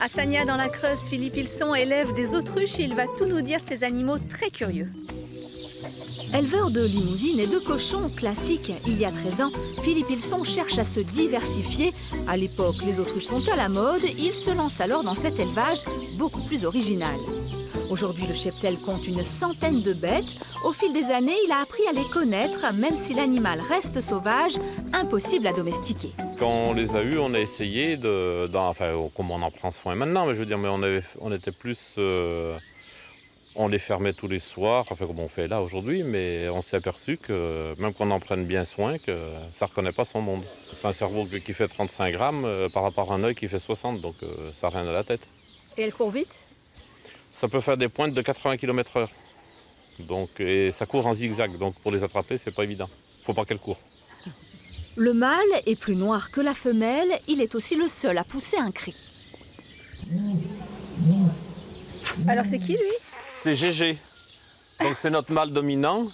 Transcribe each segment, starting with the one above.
À Sagna, dans la Creuse, Philippe Ilson élève des autruches et il va tout nous dire de ces animaux très curieux. Éleveur de limousines et de cochons classiques, il y a 13 ans, Philippe Ilson cherche à se diversifier. À l'époque, les autruches sont à la mode. Il se lance alors dans cet élevage beaucoup plus original. Aujourd'hui, le cheptel compte une centaine de bêtes. Au fil des années, il a appris à les connaître, même si l'animal reste sauvage, impossible à domestiquer. Quand on les a eus, on a essayé comme on en prend soin maintenant, mais je veux dire, mais on était plus... on les fermait tous les soirs, enfin comme on fait là aujourd'hui, mais on s'est aperçu que même qu'on en prenne bien soin, que ça ne reconnaît pas son monde. C'est un cerveau qui fait 35 grammes par rapport à un œil qui fait 60, donc ça n'a rien à la tête. Et elle court vite? Ça peut faire des pointes de 80 km/h. Et ça court en zigzag, donc pour les attraper, c'est pas évident. Faut pas qu'elle court. Le mâle est plus noir que la femelle. Il est aussi le seul à pousser un cri. Alors c'est qui lui? C'est GG. Donc c'est notre mâle dominant,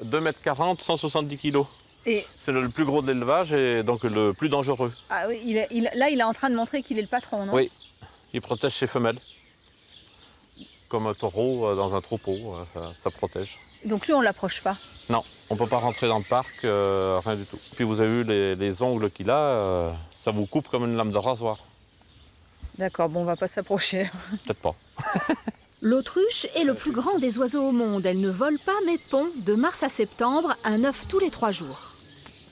2,40 m, 170 kg. Et... C'est le plus gros de l'élevage et donc le plus dangereux. Ah oui, là il est en train de montrer qu'il est le patron, non? Oui, il protège ses femelles. Comme un taureau dans un troupeau, ça protège. Donc lui on l'approche pas? Non, on ne peut pas rentrer dans le parc, rien du tout. Puis vous avez vu les ongles qu'il a, ça vous coupe comme une lame de rasoir. D'accord, bon on va pas s'approcher. Peut-être pas. L'autruche est le plus grand des oiseaux au monde. Elle ne vole pas mais pond de mars à septembre, un œuf tous les 3 jours.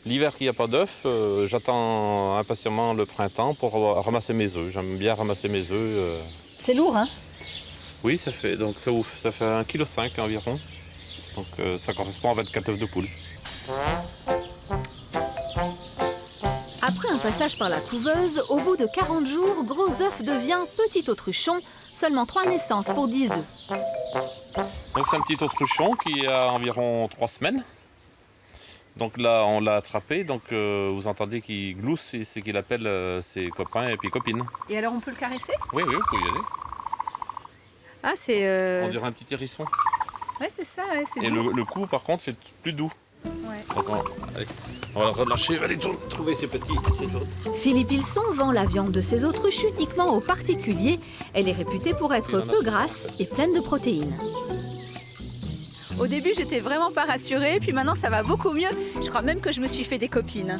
L'hiver qu'il n'y a pas d'œufs, j'attends impatiemment le printemps pour ramasser mes œufs. J'aime bien ramasser mes œufs. C'est lourd, hein? Oui, ça fait 1,5 kg environ. Donc ça correspond à 24 œufs de poule. Après un passage par la couveuse, au bout de 40 jours, Gros œuf devient petit autruchon. Seulement 3 naissances pour 10 œufs. Donc c'est un petit autruchon qui a environ 3 semaines. Donc là, on l'a attrapé. Donc vous entendez qu'il glousse, c'est qu'il appelle ses copains et puis copines. Et alors on peut le caresser? Oui, vous pouvez y aller. Ah c'est... On dirait un petit hérisson. Ouais c'est ça, ouais, c'est Et doux. le cou par contre c'est plus doux. Ouais. Donc on va le relâcher, allez trouver ces petits. Philippe Ilson vend la viande de ses autruches uniquement aux particuliers. Elle est réputée pour être peu grasse et pleine de protéines. Au début j'étais vraiment pas rassurée, puis maintenant ça va beaucoup mieux. Je crois même que je me suis fait des copines.